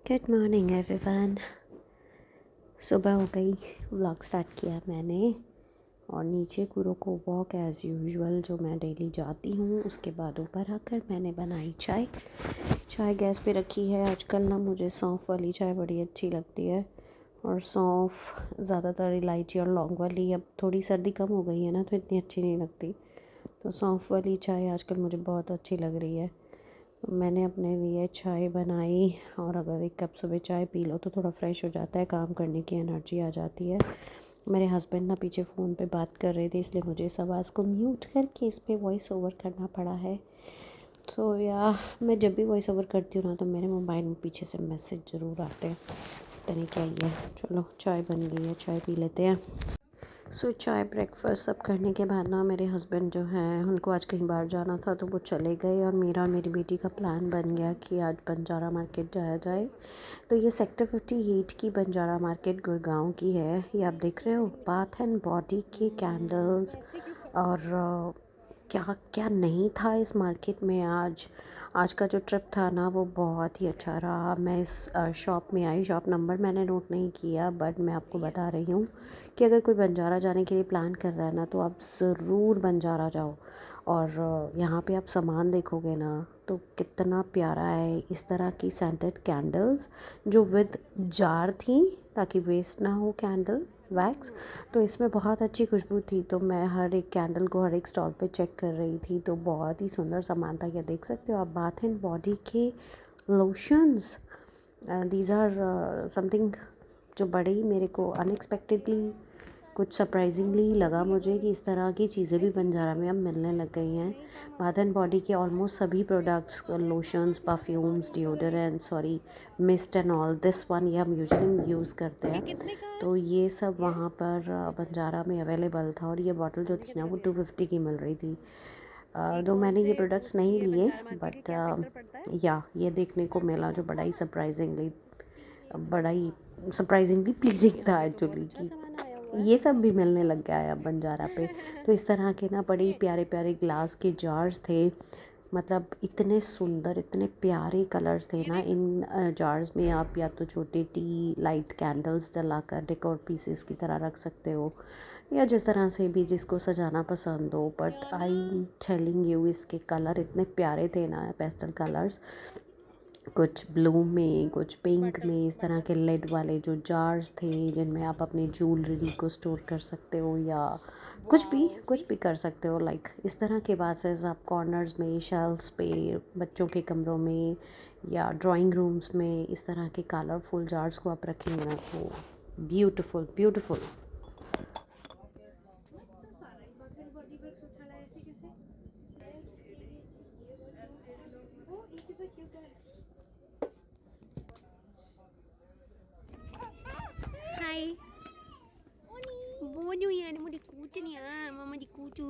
Good morning everyone. सुबह हो गई, व्लॉग स्टार्ट किया मैंने और नीचे गुरु को वॉक एज़ यूजुअल जो मैं डेली जाती हूँ। उसके बाद ऊपर आकर मैंने बनाई चाय गैस पे रखी है। आजकल ना मुझे सौंफ वाली चाय बड़ी अच्छी लगती है और सौंफ ज़्यादातर इलायची और लौंग वाली। अब थोड़ी सर्दी कम हो गई है ना तो इतनी अच्छी नहीं लगती, तो सौंफ वाली चाय आजकल मुझे बहुत अच्छी लग रही है। मैंने अपने लिए चाय बनाई और अगर एक कप सुबह चाय पी लो तो थोड़ा फ्रेश हो जाता है, काम करने की एनर्जी आ जाती है। मेरे हस्बैंड ना पीछे फ़ोन पे बात कर रहे थे, इसलिए मुझे इस आवाज़ को म्यूट करके इस पे वॉइस ओवर करना पड़ा है। तो या मैं जब भी वॉइस ओवर करती हूँ ना तो मेरे मोबाइल में पीछे से मैसेज ज़रूर आते हैं, पता नहीं क्या ही है। चलो चाय बन गई है, चाय पी लेते हैं। चाय ब्रेकफास्ट सब करने के बाद ना मेरे हस्बैंड जो हैं उनको आज कहीं बाहर जाना था तो वो चले गए और मेरा और मेरी बेटी का प्लान बन गया कि आज बंजारा मार्केट जाया जाए। तो ये सेक्टर 58 की बंजारा मार्केट गुड़गांव की है। ये आप देख रहे हो, बाथ एंड बॉडी के कैंडल्स और क्या क्या नहीं था इस मार्केट में। आज का जो ट्रिप था ना वो बहुत ही अच्छा रहा। मैं इस शॉप में आई, शॉप नंबर मैंने नोट नहीं किया, बट मैं आपको बता रही हूँ कि अगर कोई बंजारा जाने के लिए प्लान कर रहा है ना तो आप ज़रूर बंजारा जाओ। और यहाँ पे आप सामान देखोगे ना तो कितना प्यारा है। इस तरह की सेंटेड कैंडल्स जो विद जार थी ताकि वेस्ट ना हो कैंडल वैक्स, तो इसमें बहुत अच्छी खुशबू थी। तो मैं हर एक कैंडल को हर एक स्टॉल पे चेक कर रही थी, तो बहुत ही सुंदर सामान था। ये देख सकते हो आप, बाथ एंड बॉडी के लोशंस, दीज आर समथिंग जो बड़े ही मेरे को अनएक्सपेक्टेडली कुछ सरप्राइजिंगली लगा मुझे कि इस तरह की चीज़ें भी बंजारा में अब मिलने लग गई हैं। बाथ एंड बॉडी के ऑलमोस्ट सभी products, lotions, perfumes, deodorant, sorry mist and all this one, ये हम यूजुअली यूज़ करते हैं। तो ये सब वहाँ पर बंजारा में अवेलेबल था और ये बॉटल जो थी ना वो 250 की मिल रही थी। तो मैंने ये प्रोडक्ट्स नहीं लिए, बट या ये देखने को मिला जो बड़ा ही सरप्राइजिंगली प्लीजिंग था एक्चुअली कि ये सब भी मिलने लग गया है अब बंजारा पे। तो इस तरह के ना बड़े प्यारे प्यारे ग्लास के जार्स थे, मतलब इतने सुंदर, इतने प्यारे कलर्स थे ना इन जार्स में। आप या तो छोटे टी लाइट कैंडल्स जलाकर डेकोर पीसेस की तरह रख सकते हो या जिस तरह से भी जिसको सजाना पसंद हो। बट आई टेलिंग यू, इसके कलर इतने प्यारे थे ना, पेस्टल कलर्स, कुछ ब्लू में कुछ पिंक में। इस तरह के लेड वाले जो जार्स थे जिनमें आप अपनी ज्वेलरी को स्टोर कर सकते हो या कुछ भी कर सकते हो। लाइक इस तरह के वासेस आप कॉर्नर्स में, शेल्फ्स पे, बच्चों के कमरों में या ड्राइंग रूम्स में इस तरह के कलरफुल जार्स को आप रखेंगे ना तो ब्यूटीफुल ब्यूटीफुल। हाय बोलू यार, मुझे कूचनिया मामा जी कूचू।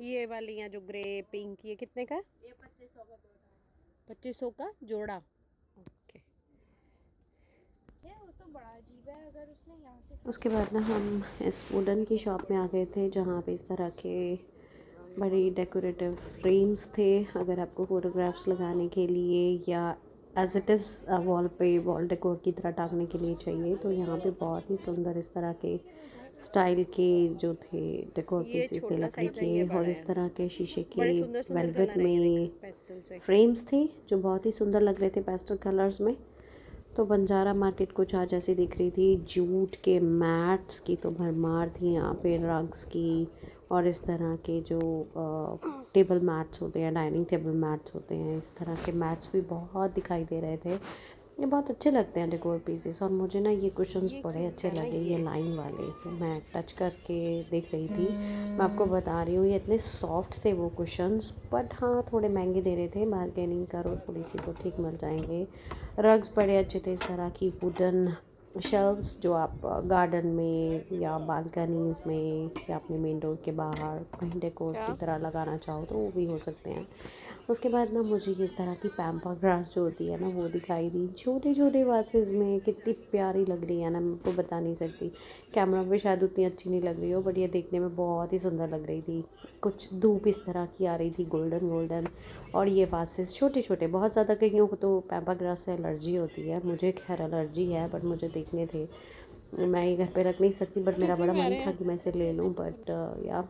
ये वाली हैं जो ग्रे पिंक, ये कितने का? ये 2500 का जोड़ा। ओके। वो तो बड़ा अजीब है, अगर उसने यहाँ से उसके बाद ना हम इस वुडन की शॉप में आ गए थे जहाँ पे इस तरह के बड़ी डेकोरेटिव फ्रेम्स थे, अगर आपको फ़ोटोग्राफ्स लगाने के लिए या एज इट इज़ वॉल पे वॉल डेकोर की तरह टांगने के लिए चाहिए। तो यहाँ पे बहुत ही सुंदर इस तरह के स्टाइल के जो थे डेकोर पीसेस थे लकड़ी के, और इस तरह के शीशे के वेलवेट में फ्रेम्स थे जो बहुत ही सुंदर लग रहे थे पेस्टल कलर्स में। तो बंजारा मार्केट कुछ आज ऐसी दिख रही थी। जूट के मैट्स की तो भरमार थी यहाँ पे, रग्स की, और इस तरह के जो टेबल मैट्स होते हैं, डाइनिंग टेबल मैट्स होते हैं, इस तरह के मैट्स भी बहुत दिखाई दे रहे थे। ये बहुत अच्छे लगते हैं डेकोर पीसेस। और मुझे ना ये कुशन्स बड़े अच्छे लगे, ये लाइन वाले मैं टच करके देख रही थी। मैं आपको बता रही हूँ ये इतने सॉफ्ट थे वो कुशन्स, बट हाँ थोड़े महंगे दे रहे थे। बार्गेनिंग करो थोड़ी सी तो ठीक मिल जाएंगे। रग्स बड़े अच्छे थे, इस तरह की वुडन शेल्फ्स जो आप गार्डन में या बालकनीज में या अपने मेन डोर के बाहर कहीं डेकोर की तरह लगाना चाहो तो वो भी हो सकते हैं। उसके बाद ना मुझे इस तरह की पैम्पा ग्रास जो होती है ना वो दिखाई दी, छोटे छोटे वासेस में, कितनी प्यारी लग रही है ना, मैं आपको बता नहीं सकती। कैमरा पे शायद उतनी अच्छी नहीं लग रही हो, बट ये देखने में बहुत ही सुंदर लग रही थी। कुछ धूप इस तरह की आ रही थी, गोल्डन गोल्डन। और ये वासेस छोटे छोटे, बहुत ज़्यादा कईयों को तो पैम्पा ग्रास से एलर्जी होती है, मुझे खैर एलर्जी है, बट मुझे देखने थे। मैं ये घर पे रख नहीं सकती, बट मेरा बड़ा मन था कि मैं इसे ले लूँ, बट या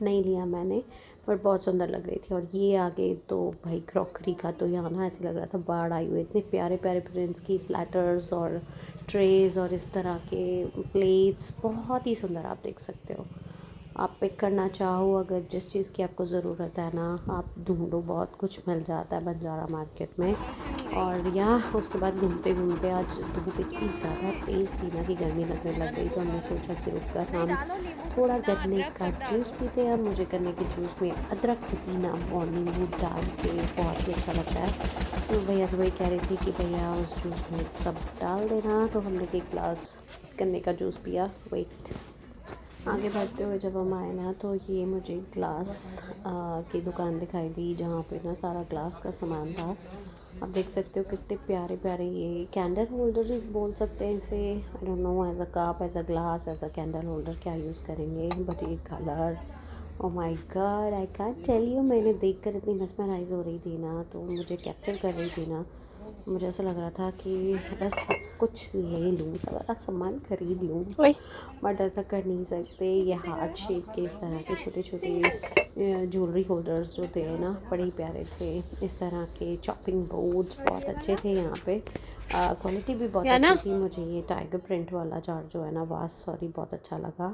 नहीं लिया मैंने। बट बहुत सुंदर लग रही थी। और ये आगे तो भाई क्रॉकरी का तो यहाँ ना ऐसे लग रहा था बाढ़ आई हुई, इतने प्यारे प्यारे प्रिंट्स की प्लेटर्स और ट्रेज़ और इस तरह के प्लेट्स, बहुत ही सुंदर, आप देख सकते हो। आप पिक करना चाहो, अगर जिस चीज़ की आपको ज़रूरत है ना, आप ढूंढो, बहुत कुछ मिल जाता है बंजारा मार्केट में। और यहाँ उसके बाद घूमते घूमते आज धूप इतनी ज़्यादा तेज़ थी ना कि गर्मी लगने लग गई, तो हमने सोचा कि रुक कर हम थोड़ा गन्ने का जूस पीते हैं। मुझे गन्ने के जूस में अदरक, पुदीना, मॉर्निंग वुड डाल के बहुत ही अच्छा लगता है। तो भैया से वही कह रही थी कि भैया उस जूस में सब डाल देना, तो हमने एक गिलास गन्ने का जूस पिया। वेट, आगे बढ़ते हुए जब हम आए ना, तो ये मुझे ग्लास की दुकान दिखाई दी, जहाँ पे ना सारा ग्लास का सामान था। आप देख सकते हो कितने प्यारे प्यारे, ये कैंडल होल्डर्स बोल सकते हैं इसे, I don't know, as a cup, as a glass, as a candle holder क्या यूज़ करेंगे, बट ये colour, oh my God, I can't tell you. मैंने देख कर इतनी mesmerize हो रही थी ना, तो मुझे कैप्चर कर रही थी ना, मुझे ऐसा लग रहा था कि बस सब कुछ ले लूँ, सारा सामान खरीद लूँ, बट ऐसा कर नहीं सकते। ये हार्ट शेप के इस तरह के छोटे छोटे ज्वेलरी होल्डर्स जो थे ना, बड़े ही प्यारे थे। इस तरह के चॉपिंग बोर्ड्स बहुत अच्छे थे यहाँ पे, क्वालिटी भी बहुत अच्छी थी। मुझे ये टाइगर प्रिंट वाला जार जो है ना, वास सॉरी, बहुत अच्छा लगा।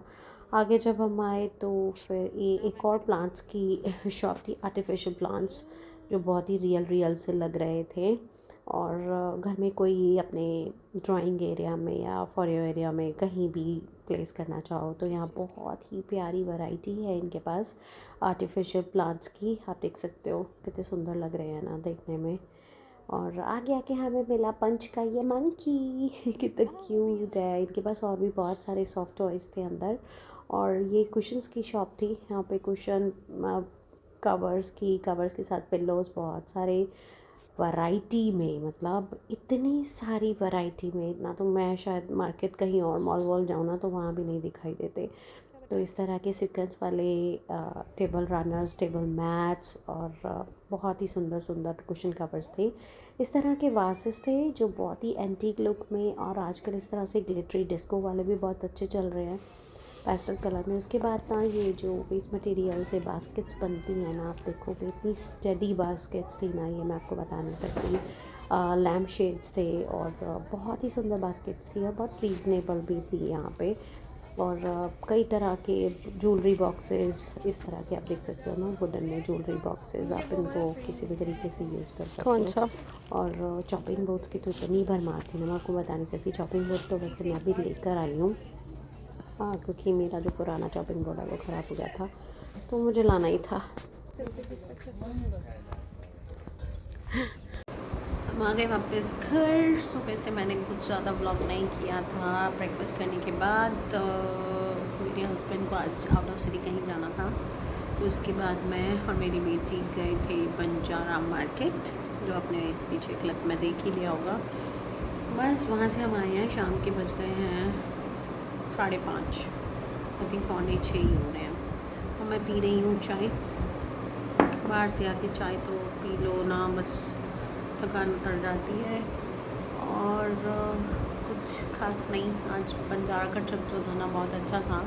आगे जब हम आए तो फिर ये एक और प्लांट्स की शॉप थी, आर्टिफिशियल प्लांट्स, जो बहुत ही रियल से लग रहे थे। और घर में कोई अपने ड्राइंग एरिया में या फॉर एरिया में कहीं भी प्लेस करना चाहो, तो यहाँ बहुत ही प्यारी वैरायटी है इनके पास आर्टिफिशियल प्लांट्स की। आप देख सकते हो कितने सुंदर लग रहे हैं ना देखने में। और आगे आके हमें मिला पंच का ये मंकी कितना क्यूट है। इनके पास और भी बहुत सारे सॉफ्ट टॉयज़ थे अंदर। और ये कुशन्स की शॉप थी, यहाँ पे कुशन, कवर्स के साथ पिल्लोज़, बहुत सारे वैरायटी में, मतलब इतनी सारी वैरायटी में, इतना तो मैं शायद मार्केट कहीं और मॉल वॉल जाऊँ ना तो वहाँ भी नहीं दिखाई देते। तो इस तरह के सीक्वेंस वाले टेबल रनर्स, टेबल मैट्स, और बहुत ही सुंदर सुंदर कुशन कवर्स थे। इस तरह के वासेस थे जो बहुत ही एंटीक लुक में, और आजकल इस तरह से ग्लिटरी डिस्को वाले भी बहुत अच्छे चल रहे हैं पेस्टल कलर में। उसके बाद ना ये जो वेस्ट मटेरियल से बास्केट्स बनती हैं ना, आप देखोगे इतनी स्टडी बास्केट्स थी ना, ये मैं आपको बता नहीं सकती। लैम्प शेड्स थे, और बहुत ही सुंदर बास्केट्स थी, और बहुत रीज़नेबल भी थी यहाँ पे। और कई तरह के ज्वेलरी बॉक्सेस, इस तरह के आप देख सकते हो ना, वुडन में ज्वेलरी बॉक्सेस, आप इनको किसी भी तरीके से यूज़ कर सकते हो। और चॉपिंग बोर्ड्स की तो इतनी भरमार थी ना, मैं आपको बता नहीं सकती। चॉपिंग बोर्ड तो वैसे मैं भी लेकर आई हूँ, हाँ, क्योंकि मेरा जो पुराना चॉपिंग बोर्ड है वो ख़राब हो गया था, तो मुझे लाना ही था। हम आ गए वापस घर। सुबह से मैंने कुछ ज़्यादा व्लॉग नहीं किया था। ब्रेकफास्ट करने के बाद मेरे हस्बैंड को आज आउट ऑफ सिटी कहीं जाना था, तो उसके बाद मैं और मेरी बेटी गए थे बंजारा मार्केट, जो अपने पीछे क्लिप में देख ही लिया होगा। बस वहाँ से हम आए हैं, शाम के बज गए हैं 5:30, आई थिंक 5:45 ही हो रहे हैं। और मैं पी रही हूँ चाय। बाहर से आके चाय तो पी लो ना, बस थकान उतर जाती है। और कुछ खास नहीं। आज बंजारा का ट्रिप जो था ना, बहुत अच्छा था।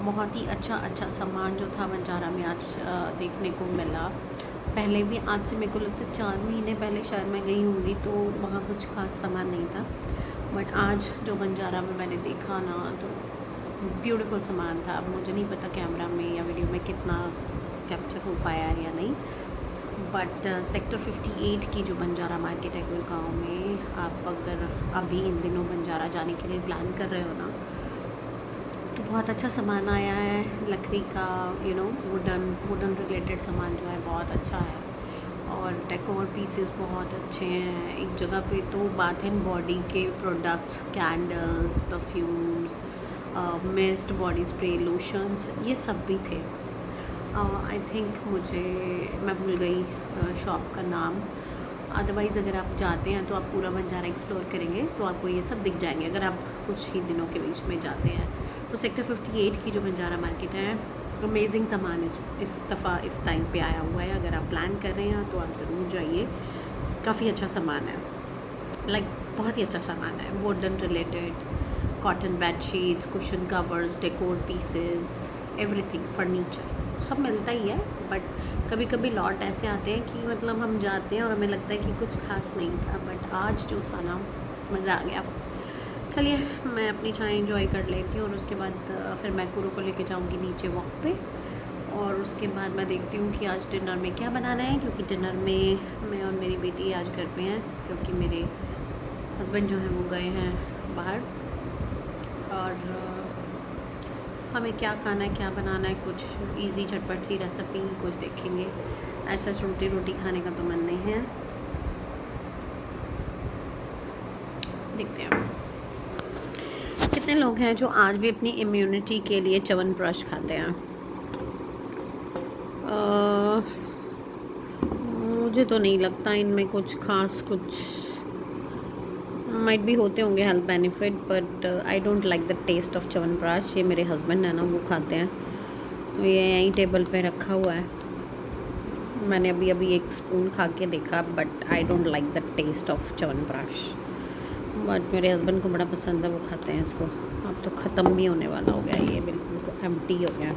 बहुत ही अच्छा सामान जो था बंजारा में आज देखने को मिला। पहले भी आज से मेरे को लगता है 4 महीने पहले शायद मैं गई होंगी, तो वहाँ कुछ खास सामान नहीं था। बट आज जो बंजारा में मैंने देखा ना, तो ब्यूटीफुल सामान था। अब मुझे नहीं पता कैमरा में या वीडियो में कितना कैप्चर हो पाया या नहीं, बट सेक्टर 58 की जो बंजारा मार्केट है गुड़गांव में, आप अगर अभी इन दिनों बंजारा जाने के लिए प्लान कर रहे हो ना, तो बहुत अच्छा सामान आया है। लकड़ी का वुडन रिलेटेड सामान जो है बहुत अच्छा है, और डेकोर पीसेस बहुत अच्छे हैं। एक जगह पे तो बाथ एंड बॉडी के products, candles, perfumes, mist, body spray, lotions, ये सब भी थे। आई थिंक मैं भूल गई शॉप का नाम। अदरवाइज़ अगर आप जाते हैं तो आप पूरा बंजारा एक्सप्लोर करेंगे तो आपको ये सब दिख जाएंगे अगर आप कुछ ही दिनों के बीच में जाते हैं। तो सेक्टर 58 की जो बंजारा मार्केट है, अमेजिंग सामान इस दफ़ा इस टाइम पे आया हुआ है। अगर आप प्लान कर रहे हैं तो आप ज़रूर जाइए, काफ़ी अच्छा सामान है, बहुत ही अच्छा सामान है। Wooden related, cotton bed sheets, cushion covers, decor pieces, everything, furniture सब मिलता ही है। बट कभी कभी लॉट ऐसे आते हैं कि मतलब हम जाते हैं और हमें लगता है कि कुछ खास नहीं था, बट आज जो था ना, मज़ा आ गया। चलिए मैं अपनी चाय एंजॉय कर लेती हूँ और उसके बाद फिर मैं कुरू को लेके जाऊँगी नीचे वॉक पे, और उसके बाद मैं देखती हूँ कि आज डिनर में क्या बनाना है, क्योंकि डिनर में मैं और मेरी बेटी आज घर पे हैं, क्योंकि मेरे हस्बैंड जो हैं वो गए हैं बाहर। और हमें क्या खाना है, क्या बनाना है, कुछ इजी झटपट सी रेसिपी कुछ देखेंगे। ऐसा रोटी रोटी खाने का तो मन नहीं है, देखते हैं। कितने लोग हैं जो आज भी अपनी इम्यूनिटी के लिए च्यवनप्राश खाते हैं? मुझे तो नहीं लगता इनमें कुछ खास, कुछ माइट भी होते होंगे health benefit, but I don't like the taste of chyawanprash. ये मेरे हस्बैंड है ना, वो खाते हैं, तो ये यहीं टेबल पे रखा हुआ है। मैंने अभी एक स्पून खा के देखा, but I don't like the taste of chyawanprash. But मेरे हस्बैंड को बड़ा पसंद है, वो खाते हैं इसको। अब तो ख़त्म भी होने वाला हो गया, ये बिल्कुल एम्प्टी हो गया।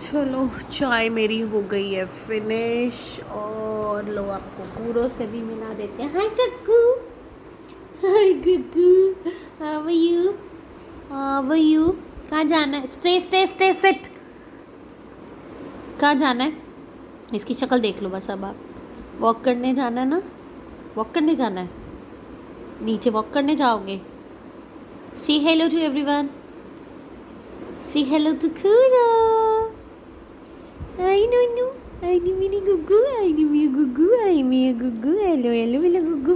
चलो चाय मेरी हो गई है फिनिश, और लो आपको पूरों से भी मिला देते हैं। Hi Kakku, hi Kakku, how are you, how are you? कहाँ जाना है? Stay stay stay sit. कहाँ जाना है? इसकी शक्ल देख लो बस। अब आप वॉक करने जाना है ना, वॉक करने जाना है, नीचे वॉक करने जाओगे। Say hello to everyone, say hello to Kuro. I नोनू, आई नी मेरी गुग्गू, आई नी मेरी गुग्गू, आई मेरी गुग्गू। हेलो हेलो मेरा गुग्गू,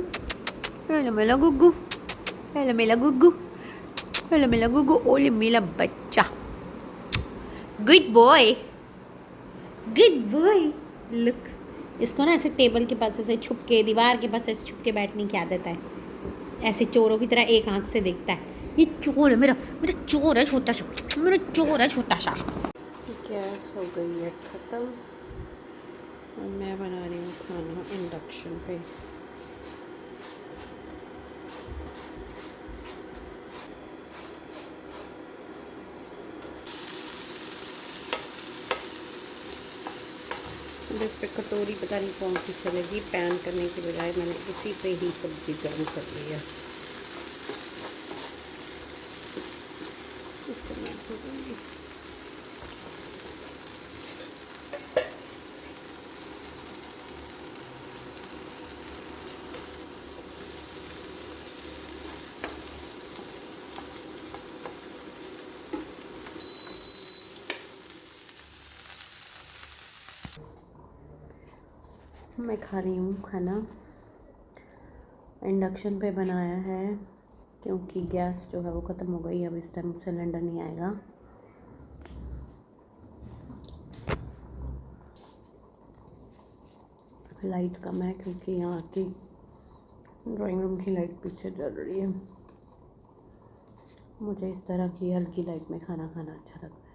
हेलो मेरा गुग्गू, हेलो मेरा गुग्गू, हेलो मेरा गुग्गू। ओले मेरा बच्चा, good boy, good boy. Look, इसको ना ऐसे टेबल के पास ऐसे छुप के, दीवार के पास ऐसे छुप के बैठने की आदत है। ऐसे चोरों की तरह एक आंख से देखता है। ये चोर है मेरा, मेरा चोर है छोटा सा, मेरा चोर है छोटा सा। गैस हो गई है ख़त्म और मैं बना रही हूँ खाना इंडक्शन पे। इस पे कटोरी पता नहीं कौन सी चलेगी, पैन करने की बजाय मैंने इसी पे ही सब्ज़ी गर्म कर ली है। मैं खा रही हूँ खाना, इंडक्शन पे बनाया है क्योंकि गैस जो है वो ख़त्म हो गई। अब इस टाइम सिलेंडर नहीं आएगा। लाइट कम है क्योंकि यहाँ की ड्राइंग रूम की लाइट पीछे जल रही है। मुझे इस तरह की हल्की लाइट में खाना खाना अच्छा लगता है।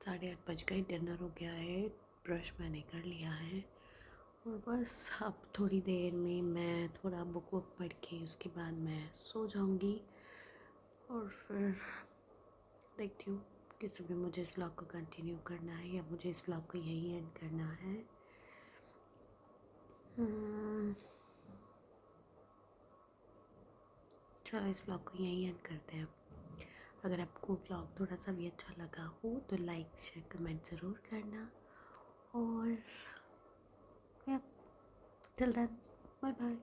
8:30 बज गए, डिनर हो गया है, ब्रश मैंने कर लिया है, और बस अब थोड़ी देर में मैं थोड़ा बुक वुक पढ़ के उसके बाद मैं सो जाऊंगी। और फिर देखती हूँ कि सुबह मुझे इस व्लॉग को कंटिन्यू करना है या मुझे इस व्लॉग को यहीं एंड करना है। चलो इस व्लॉग को यहीं एंड करते हैं। अगर आपको व्लॉग थोड़ा सा भी अच्छा लगा हो तो लाइक शेयर कमेंट ज़रूर करना, और टिल देन बाय बाय।